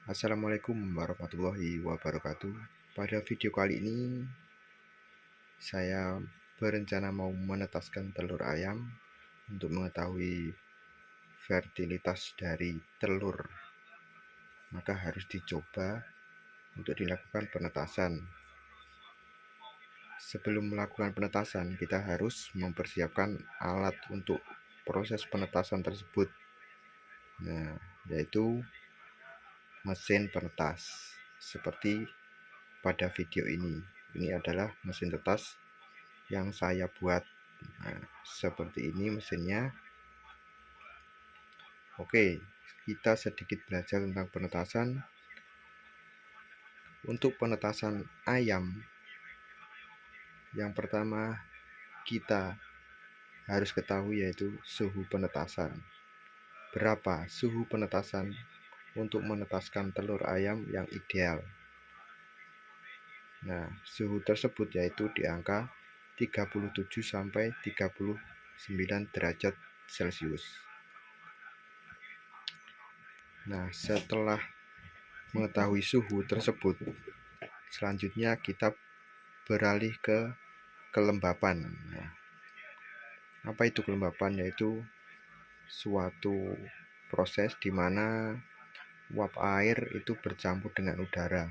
Assalamualaikum warahmatullahi wabarakatuh. Pada video kali ini saya berencana mau menetaskan telur ayam untuk mengetahui fertilitas dari telur. Maka harus dicoba untuk dilakukan penetasan. Sebelum melakukan penetasan, kita harus mempersiapkan alat untuk proses penetasan tersebut. Nah, yaitu mesin penetas seperti pada video ini. Ini adalah mesin tetas yang saya buat. Nah, seperti ini mesinnya. Oke, kita sedikit belajar tentang penetasan. Untuk penetasan ayam, yang pertama kita harus ketahui yaitu suhu penetasan. Berapa suhu penetasan untuk menetaskan telur ayam yang ideal? Nah, suhu tersebut yaitu di angka 37 sampai 39 derajat Celcius. Nah, setelah mengetahui suhu tersebut, selanjutnya kita beralih ke kelembapan. Nah, apa itu kelembapan? Yaitu suatu proses di mana uap air itu bercampur dengan udara.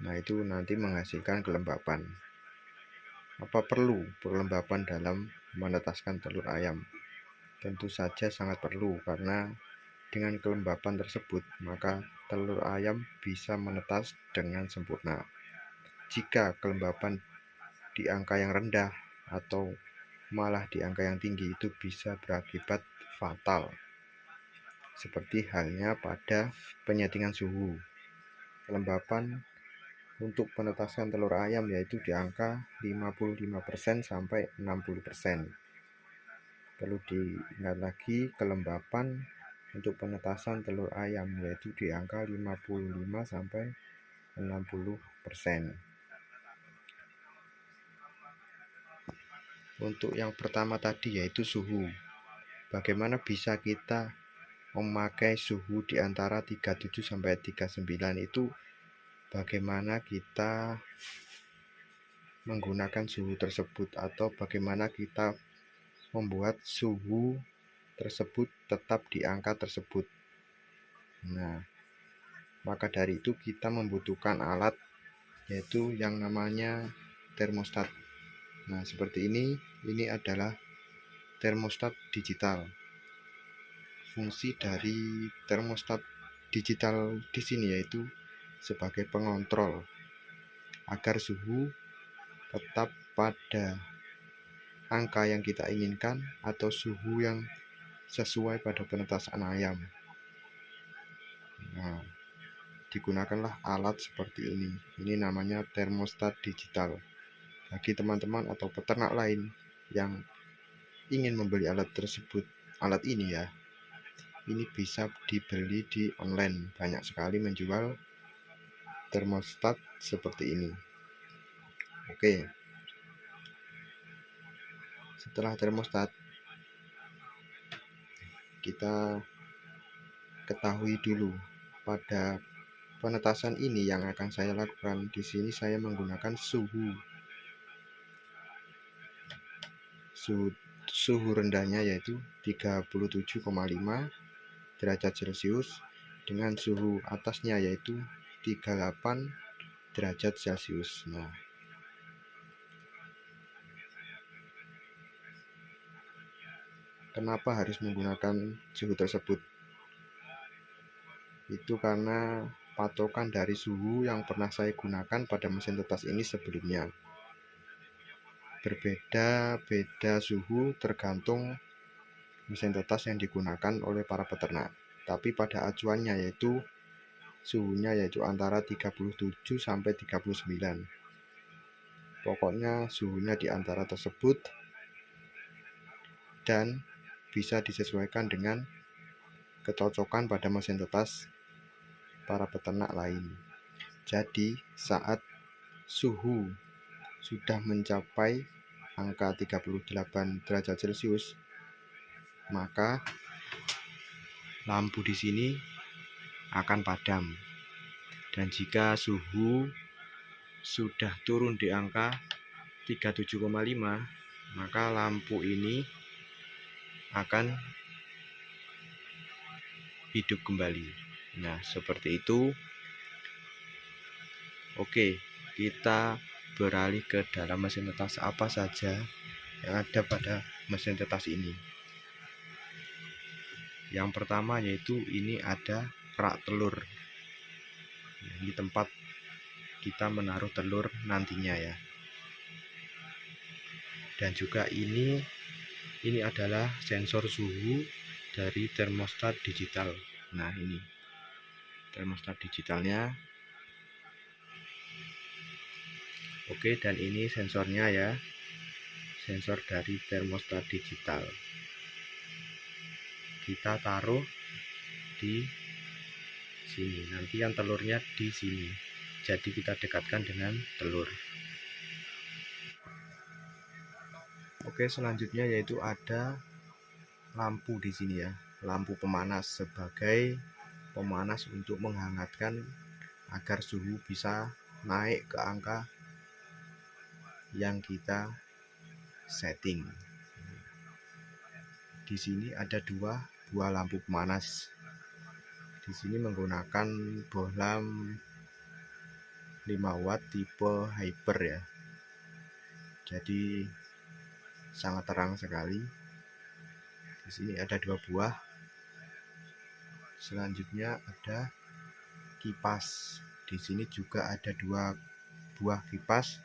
Nah, itu nanti menghasilkan kelembapan. Apa perlu kelembapan dalam menetaskan telur ayam? Tentu saja sangat perlu, karena dengan kelembapan tersebut maka telur ayam bisa menetas dengan sempurna. Jika kelembapan di angka yang rendah atau malah di angka yang tinggi, itu bisa berakibat fatal. Seperti halnya pada penyetingan suhu. Kelembapan untuk penetasan telur ayam yaitu di angka 55% sampai 60%. Perlu diingat lagi, kelembapan untuk penetasan telur ayam yaitu di angka 55 sampai 60%. Untuk yang pertama tadi yaitu suhu. Bagaimana bisa kita memakai suhu di antara 37 sampai 39 itu? Bagaimana kita menggunakan suhu tersebut, atau bagaimana kita membuat suhu tersebut tetap di angka tersebut. Nah, maka dari itu kita membutuhkan alat yaitu yang namanya termostat. Nah, seperti ini adalah termostat digital. Fungsi dari termostat digital di sini yaitu sebagai pengontrol agar suhu tetap pada angka yang kita inginkan atau suhu yang sesuai pada penetasan ayam. Nah, digunakanlah alat seperti ini. Ini namanya termostat digital. Bagi teman-teman atau peternak lain yang ingin membeli alat tersebut, alat ini ya, ini bisa dibeli di online. Banyak sekali menjual termostat seperti ini. Oke, setelah termostat, kita ketahui dulu pada penetasan ini yang akan saya lakukan. Di sini saya menggunakan suhu rendahnya yaitu 37,5 derajat Celcius, dengan suhu atasnya yaitu 38 derajat Celcius. Nah, kenapa harus menggunakan suhu tersebut? Itu karena patokan dari suhu yang pernah saya gunakan pada mesin tetas ini sebelumnya. Berbeda-beda suhu tergantung mesin tetas yang digunakan oleh para peternak. Tapi pada acuannya yaitu suhunya yaitu antara 37 sampai 39. Pokoknya suhunya di antara tersebut dan bisa disesuaikan dengan kecocokan pada mesin tetas para peternak lain. Jadi saat suhu sudah mencapai angka 38 derajat Celcius, maka lampu di sini akan padam. Dan jika suhu sudah turun di angka 37,5, maka lampu ini akan hidup kembali. Nah, seperti itu. Oke, kita beralih ke dalam mesin tetas apa saja yang ada pada mesin tetas ini. Yang pertama yaitu ini ada rak telur. Ini tempat kita menaruh telur nantinya ya. Dan juga ini adalah sensor suhu dari termostat digital. Nah, ini termostat digitalnya. Oke, dan ini sensornya ya. Sensor dari termostat digital. Kita taruh di sini. Nanti yang telurnya di sini. Jadi kita dekatkan dengan telur. Oke, selanjutnya yaitu ada lampu di sini ya. Lampu pemanas sebagai pemanas untuk menghangatkan agar suhu bisa naik ke angka yang kita setting. Di sini ada dua buah lampu pemanas. Di sini menggunakan bohlam 5 watt tipe hyper ya. Jadi sangat terang sekali. Di sini ada 2 buah. Selanjutnya ada kipas. Di sini juga ada 2 buah kipas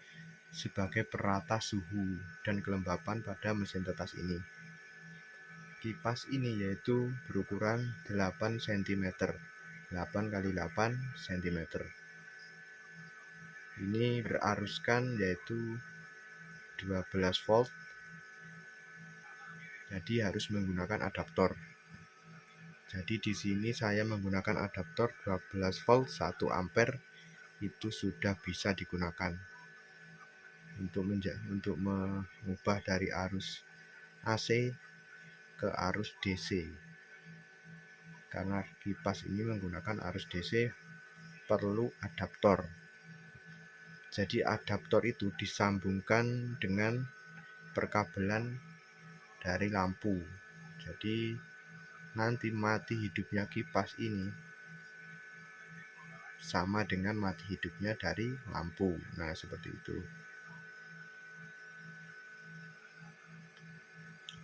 sebagai perata suhu dan kelembapan pada mesin tetas ini. Kipas ini yaitu berukuran 8 cm, 8 x 8 cm. Ini beraruskan yaitu 12 volt. Jadi harus menggunakan adaptor. Jadi di sini saya menggunakan adaptor 12 volt 1 ampere, itu sudah bisa digunakan untuk mengubah dari arus AC ke arus DC. Karena kipas ini menggunakan arus DC, perlu adaptor. Jadi adaptor itu disambungkan dengan perkabelan dari lampu. Jadi nanti mati hidupnya kipas ini sama dengan mati hidupnya dari lampu. Nah, seperti itu.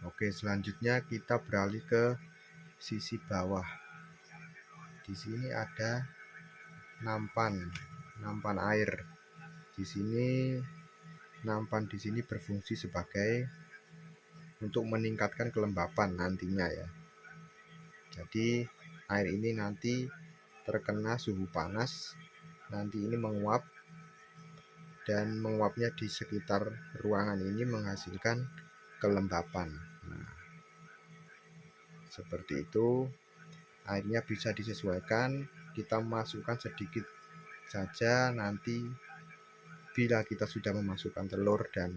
Oke, selanjutnya kita beralih ke sisi bawah. Di sini ada nampan air. Di sini nampan di sini berfungsi sebagai untuk meningkatkan kelembapan nantinya ya. Jadi air ini nanti terkena suhu panas, nanti ini menguap, dan menguapnya di sekitar ruangan ini menghasilkan kelembapan. Nah, seperti itu. Airnya bisa disesuaikan, kita masukkan sedikit saja nanti bila kita sudah memasukkan telur, dan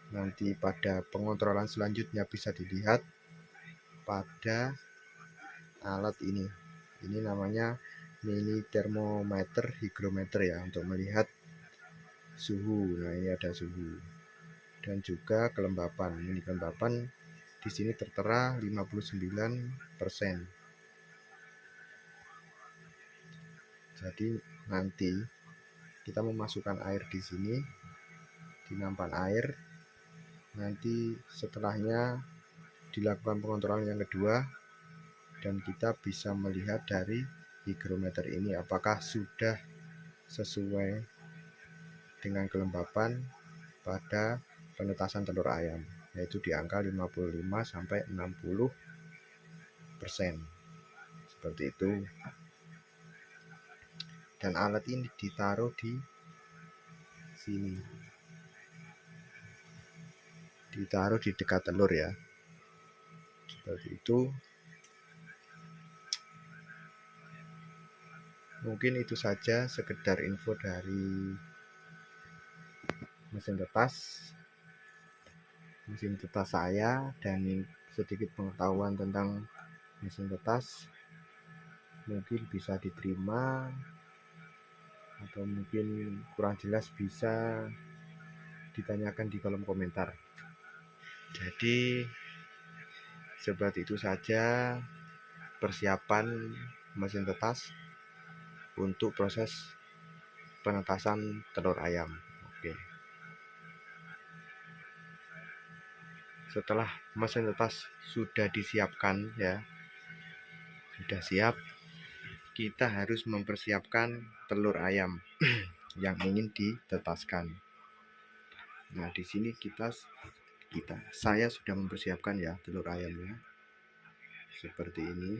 nanti pada pengontrolan selanjutnya bisa dilihat pada alat ini. Ini namanya mini thermometer hygrometer ya, untuk melihat suhu. Nah, ini ada suhu dan juga kelembapan. Ini kelembapan di sini tertera 59%. Jadi nanti kita memasukkan air di sini di nampan air. Nanti setelahnya dilakukan pengontrolan yang kedua, dan kita bisa melihat dari hygrometer ini apakah sudah sesuai dengan kelembapan pada penetasan telur ayam, yaitu di angka 55-60%. Seperti itu. Dan alat ini ditaruh di sini, ditaruh di dekat telur ya, seperti itu. Mungkin itu saja sekedar info dari mesin tetas saya, dan sedikit pengetahuan tentang mesin tetas. mungkin bisa diterima, atau mungkin kurang jelas bisa ditanyakan di kolom komentar. Jadi seperti itu saja persiapan mesin tetas untuk proses penetasan telur ayam. Oke. Setelah mesin tetas sudah disiapkan ya, sudah siap, kita harus mempersiapkan telur ayam yang ingin ditetaskan. Nah, di sini saya sudah mempersiapkan ya telur ayamnya. Seperti ini.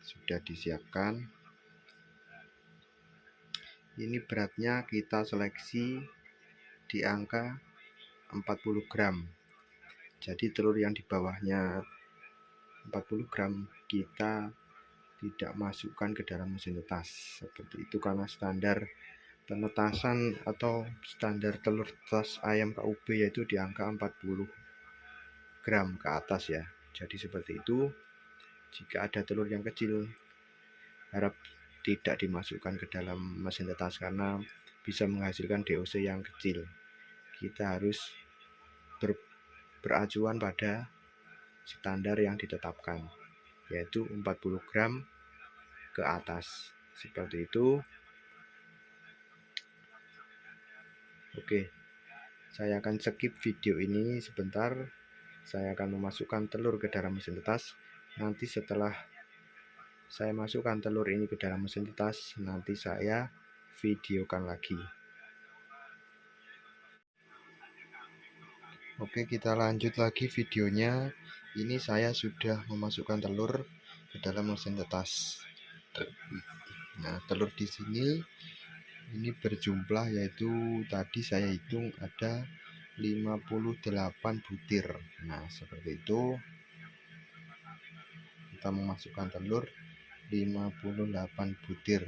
Sudah disiapkan. Ini beratnya kita seleksi di angka 40 gram. Jadi telur yang di bawahnya 40 gram kita tidak masukkan ke dalam mesin tetas. Seperti itu karena standar penetasan atau standar telur tetas ayam KUB yaitu di angka 40 gram ke atas ya. Jadi seperti itu. Jika ada telur yang kecil, harap tidak dimasukkan ke dalam mesin tetas karena bisa menghasilkan DOC yang kecil. Kita harus beracuan pada standar yang ditetapkan, yaitu 40 gram ke atas. Seperti itu. Oke, saya akan skip video ini sebentar. Saya akan memasukkan telur ke dalam mesin tetas. Nanti setelah saya masukkan telur ini ke dalam mesin tetas, nanti saya videokan lagi. Oke, kita lanjut lagi videonya. Ini saya sudah memasukkan telur ke dalam mesin tetas. Nah, telur di sini ini berjumlah, yaitu tadi saya hitung ada 58 butir. Nah, seperti itu. Kita memasukkan telur 58 butir.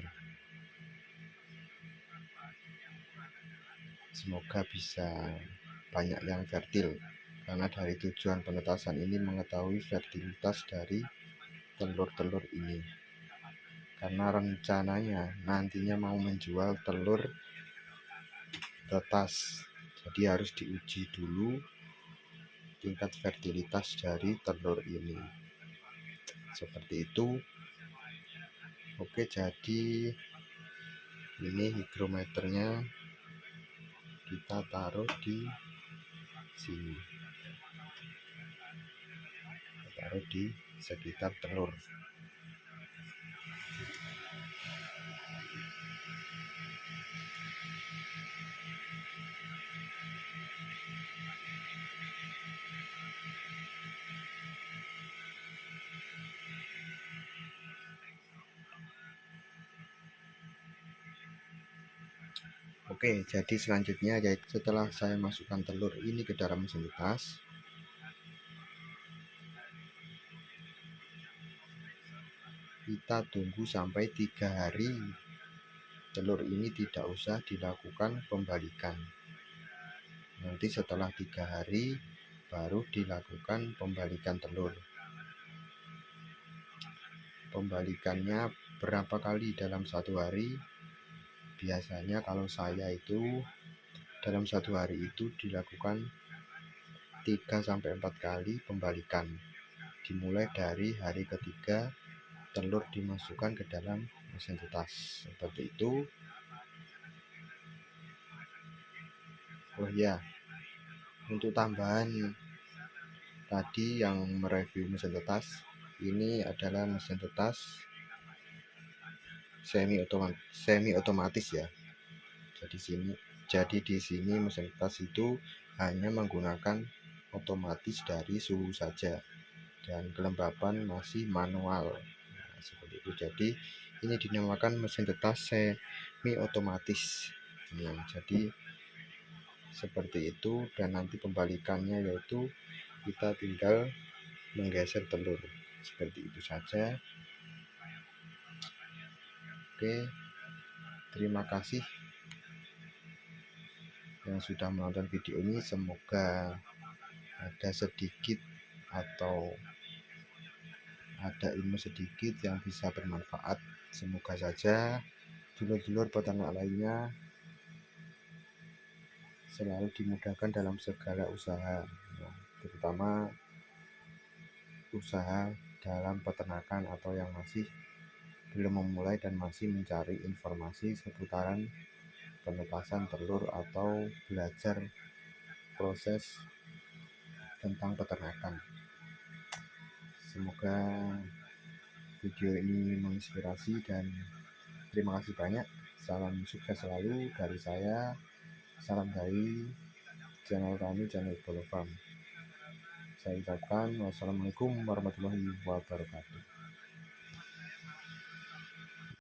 Semoga bisa banyak yang fertil, karena dari tujuan penetasan ini mengetahui fertilitas dari telur-telur ini. Karena rencananya nantinya mau menjual telur tetas, jadi harus diuji dulu tingkat fertilitas dari telur ini. Seperti itu. Oke, jadi ini hygrometernya kita taruh di sini, taruh di sekitar telur. Oke, jadi selanjutnya yaitu setelah saya masukkan telur ini ke dalam mesin tetas, kita tunggu sampai 3 hari. Telur ini tidak usah dilakukan pembalikan. Nanti setelah 3 hari baru dilakukan pembalikan telur. Pembalikannya berapa kali dalam 1 hari? Biasanya kalau saya itu dalam 1 hari itu dilakukan 3-4 kali pembalikan. Dimulai dari hari ketiga telur dimasukkan ke dalam mesin tetas. Seperti itu. Oh ya, untuk tambahan tadi yang mereview mesin tetas, ini adalah mesin tetas semi otomatis ya. Jadi di sini mesin tetas itu hanya menggunakan otomatis dari suhu saja dan kelembapan masih manual. Nah, seperti itu. Jadi ini dinamakan mesin tetas semi otomatis. Nah, jadi seperti itu, dan nanti pembalikannya yaitu kita tinggal menggeser telur. Seperti itu saja. Oke, terima kasih yang sudah menonton video ini. Semoga ada sedikit atau ada ilmu sedikit yang bisa bermanfaat. Semoga saja dulur-dulur peternak lainnya selalu dimudahkan dalam segala usaha, terutama usaha dalam peternakan atau yang masih belum memulai dan masih mencari informasi seputaran penetasan telur atau belajar proses tentang peternakan. Semoga video ini menginspirasi dan terima kasih banyak. Salam sukses selalu dari saya. Salam dari channel kami, channel Bolo Farm. Saya ucapkan wassalamualaikum warahmatullahi wabarakatuh.